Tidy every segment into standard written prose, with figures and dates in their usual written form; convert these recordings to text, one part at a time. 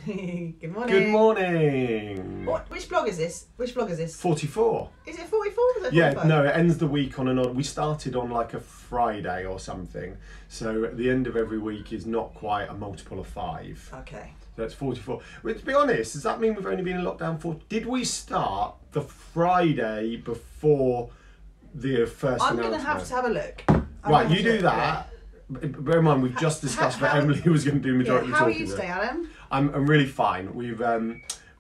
Good morning. Good morning. What? Which blog is this? 44. Is it 44 or is it 45? Yeah, no, it ends the week on an odd. We started on like a Friday or something. So at the end of every week is not quite a multiple of 5. Okay. So it's 44. Well, to be honest, does that mean we've only been in lockdown for... Did we start the Friday before the first I'm announcement? going to have a look. Right, you do that. Bear in mind, we've just discussed that Emily was going to do majority How are talking. you today, Adam? I'm really fine.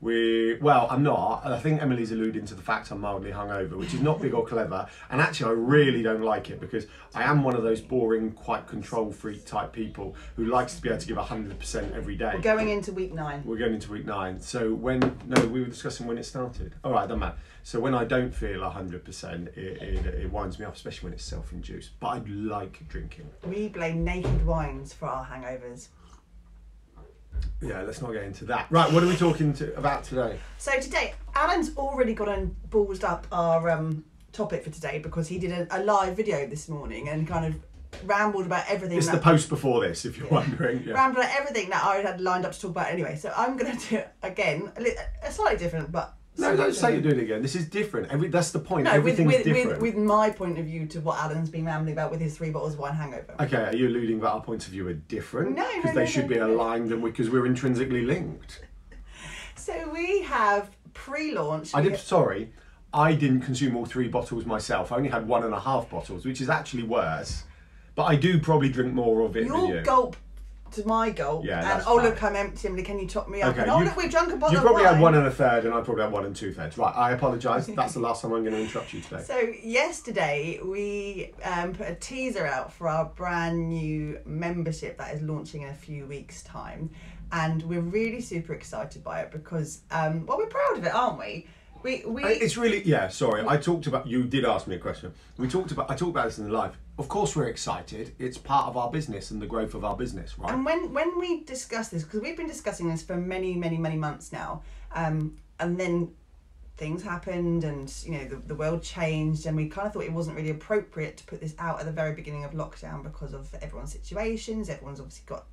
Well, I'm not. I think Emily's alluding to the fact I'm mildly hungover, which is not big or clever. And actually, I really don't like it because I am one of those boring, quite control freak type people who likes to be able to give 100% every day. We're going into week 9. We're going into week 9. So we were discussing when it started. All right, doesn't matter. So when I don't feel 100%, it winds me up, especially when it's self-induced. But I like drinking. We blame naked wines for our hangovers. Yeah, let's not get into that. Right, what are we talking about today? So today, Alan's already got and ballsed up our topic for today because he did a live video this morning and kind of rambled about everything. It's the post before this, if you're wondering. Yeah. Rambled about everything that I had lined up to talk about anyway. So I'm going to do it again, a slightly different, but... No, don't say you're doing it again. This is different. That's the point. No, everything's different. with my point of view to what Alan's been rambling about with his 3 bottles of wine hangover. Okay, are you alluding that our points of view are different? No, because they should be aligned and because we're intrinsically linked. So we have pre-launch. Sorry, I didn't consume all 3 bottles myself. I only had 1.5 bottles, which is actually worse. But I do probably drink more of it than you. Your gulp to my gulp, yeah, and look, I'm empty, Emily, can you top me up? Okay, and look, we've drunk a bottle You probably of wine. had 1 1/3 and I probably had 1 2/3. Right, I apologise. That's the last time I'm going to interrupt you today. So yesterday we put a teaser out for our brand new membership that is launching in a few weeks' time, and we're really super excited by it because we're proud of it, aren't we? It's really, yeah, sorry, I talked about, you did ask me a question. I talked about this in the live. Of course we're excited. It's part of our business and the growth of our business, right? And when we discuss this, because we've been discussing this for many months now, and then things happened and, you know, the world changed and we kind of thought it wasn't really appropriate to put this out at the very beginning of lockdown because of everyone's situations. Everyone's obviously got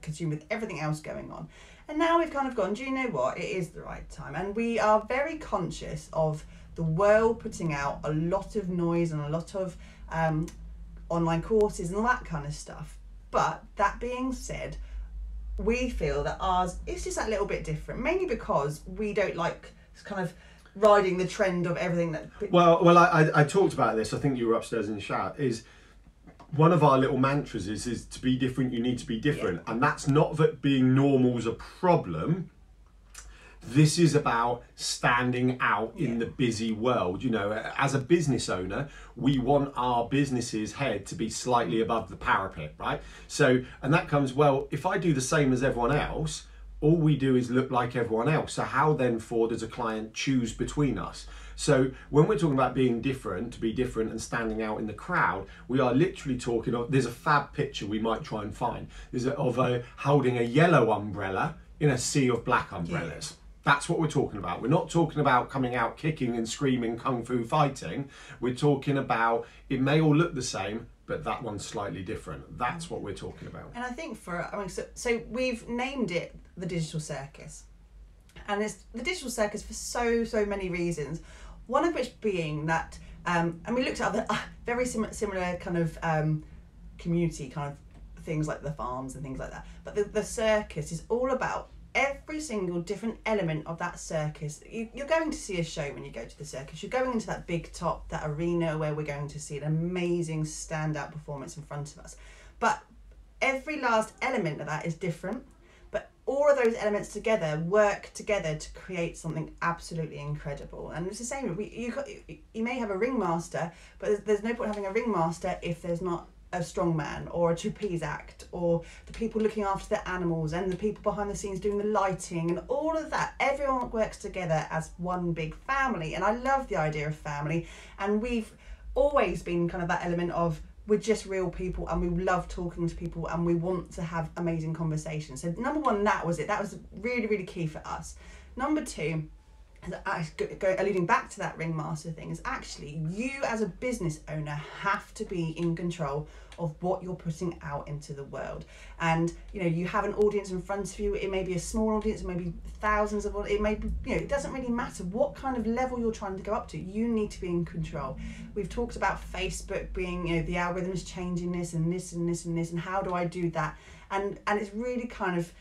consumed with everything else going on. And now we've kind of gone, do you know what? It is the right time. And we are very conscious of the world putting out a lot of noise and a lot of online courses and all that kind of stuff. But that being said, we feel that ours is just a little bit different, mainly because we don't like kind of riding the trend of everything that... Well, I talked about this, I think you were upstairs in the shower, is one of our little mantras is to be different, you need to be different. Yeah. And that's not that being normal is a problem. This is about standing out in the busy world. You know, as a business owner, we want our business's head to be slightly above the parapet, right? So, and that comes, well, if I do the same as everyone else, all we do is look like everyone else. So how then does a client choose between us? So when we're talking about being different, to be different and standing out in the crowd, we are literally talking of, there's a fab picture we might try and find. There's holding a yellow umbrella in a sea of black umbrellas. Yeah. That's what we're talking about. We're not talking about coming out kicking and screaming, kung fu fighting. We're talking about, it may all look the same, but that one's slightly different. That's what we're talking about. And I think so we've named it the Digital Circus. And it's the Digital Circus for so many reasons. One of which being that, and we looked at other very similar kind of community kind of things like the farms and things like that. But the circus is all about every single different element of that circus. You're going to see a show when you go to the circus. You're going into that big top, that arena where we're going to see an amazing standout performance in front of us. But every last element of that is different. But all of those elements together work together to create something absolutely incredible. And it's the same. You may have a ringmaster, but there's no point having a ringmaster if there's not a strong man or a trapeze act or the people looking after the animals and the people behind the scenes doing the lighting and all of that. Everyone works together as one big family, and I love the idea of family. And we've always been kind of that element of we're just real people and we love talking to people and we want to have amazing conversations. So number one, that was it. That was really key for us. Number two, alluding back to that ringmaster thing, is actually you as a business owner have to be in control of what you're putting out into the world. And you have an audience in front of you. It may be a small audience, it may be thousands of, it may be, it doesn't really matter what kind of level you're trying to go up to. You need to be in control. We've talked about Facebook being, the algorithm is changing this and this and this and this, and how do I do that? And it's really kind of,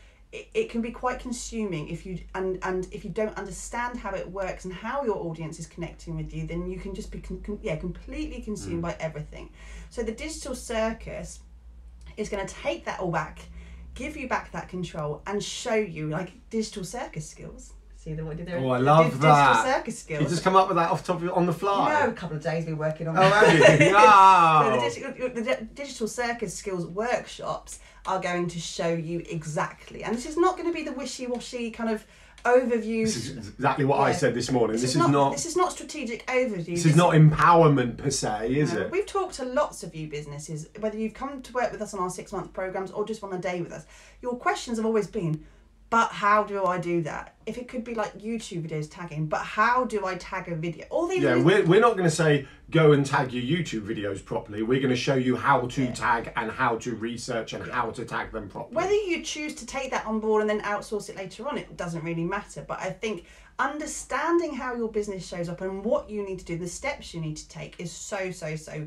it can be quite consuming if you and if you don't understand how it works and how your audience is connecting with you, then you can just be completely consumed by everything. So the Digital Circus is going to take that all back, give you back that control, and show you like digital circus skills. See what did there? Oh, I love that. Digital circus skills. You just come up with that off the top on the fly. No, a couple of days we're working on. Oh, have you? Wow. So the Digital Circus skills workshops are going to show you exactly, and this is not going to be the wishy-washy kind of overview. This is exactly what I said this morning. This is not strategic overview. This is not empowerment per se, is it? We've talked to lots of you businesses, whether you've come to work with us on our 6-month programs or just on a day with us. Your questions have always been, but how do I do that? If it could be like YouTube videos tagging, but how do I tag a video? All these. Yeah, we're not going to say go and tag your YouTube videos properly. We're going to show you how to tag and how to research and how to tag them properly. Whether you choose to take that on board and then outsource it later on, it doesn't really matter. But I think understanding how your business shows up and what you need to do, the steps you need to take, is so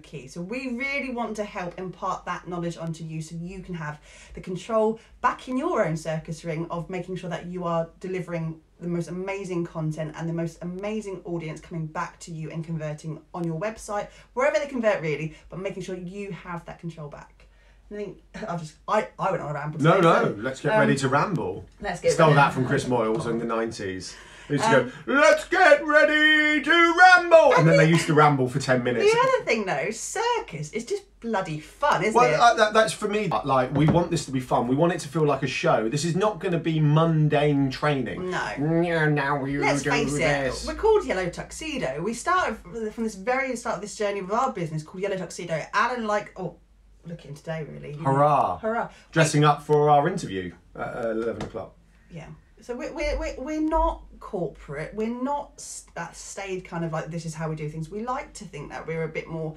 key. So we really want to help impart that knowledge onto you so you can have the control back in your own circus ring of making sure that you are delivering the most amazing content and the most amazing audience coming back to you and converting on your website, wherever they convert really, but making sure you have that control back. I think I went on a ramble today. No, let's get ready to ramble. Let's get Stole ready. that from Chris Moyles in the 90s. They used to go, let's get ready to ramble! And then they used to ramble for 10 minutes. The other thing though, circus is just bloody fun, isn't it? Well, that's for me. Like, we want this to be fun. We want it to feel like a show. This is not going to be mundane training. No. Yeah, now we Let's do face this. it, we're called Yellow Tuxedo. We started from this very start of this journey with our business called Yellow Tuxedo. Alan, looking today really. Hurrah. Hurrah. Dressing up for our interview at 11 o'clock. Yeah. So we're not corporate. We're not that staid kind of like this is how we do things. We like to think that we're a bit more,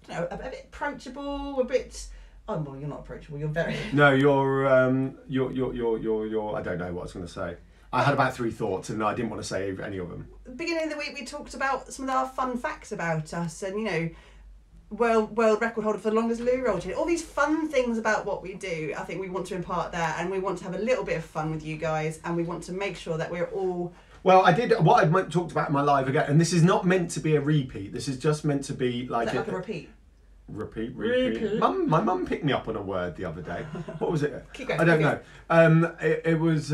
a bit approachable, a bit. Oh well, you're not approachable. You're very. No, you're. I don't know what I was going to say. I had about 3 thoughts and I didn't want to say any of them. At the beginning of the week, we talked about some of our fun facts about us, and world record holder for the longest loo roll chain. All these fun things about what we do. I think we want to impart that, and we want to have a little bit of fun with you guys, and we want to make sure that we're all. Well, I did what I talked about in my live again, and this is not meant to be a repeat. This is just meant to be like Is that like a repeat. Repeat. My mum picked me up on a word the other day. What was it? Keep going, I don't know. It was.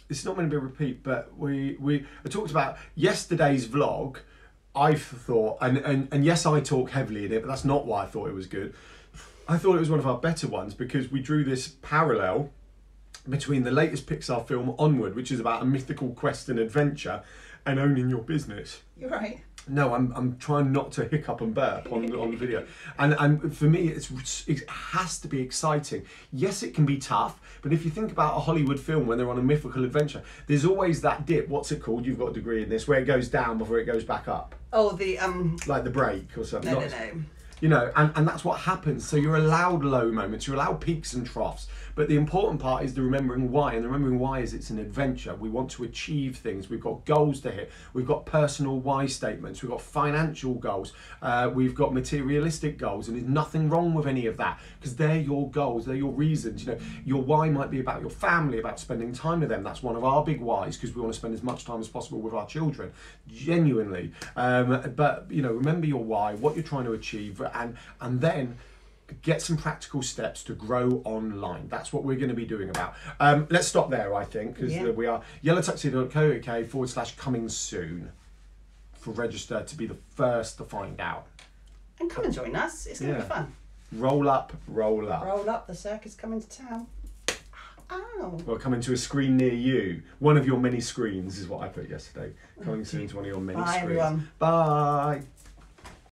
It's not meant to be a repeat, but I talked about yesterday's vlog. I thought, and yes, I talk heavily in it, but that's not why I thought it was good. I thought it was one of our better ones because we drew this parallel between the latest Pixar film Onward, which is about a mythical quest and adventure, and owning your business. You're right. No, I'm trying not to hiccup and burp on the video. And for me, it has to be exciting. Yes, it can be tough, but if you think about a Hollywood film when they're on a mythical adventure, there's always that dip. What's it called? You've got a degree in this, where it goes down before it goes back up. Oh, the like the break or something. No. And that's what happens. So you're allowed low moments, you're allowed peaks and troughs. But the important part is the remembering why, and the remembering why is it's an adventure. We want to achieve things. We've got goals to hit. We've got personal why statements. We've got financial goals. We've got materialistic goals, and there's nothing wrong with any of that because they're your goals. They're your reasons. Your why might be about your family, about spending time with them. That's one of our big whys because we want to spend as much time as possible with our children, genuinely. But remember your why, what you're trying to achieve, and then get some practical steps to grow online. That's what we're going to be doing about. Let's stop there, I think, because we are yellowtuxedo.co.uk/coming soon for register to be the first to find out. And come and join us. It's going to be fun. Roll up, roll up. Roll up, the circus coming to town. Ow. Well, coming to a screen near you. One of your many screens is what I put yesterday. Coming soon to one of your many screens. Bye, everyone. Bye.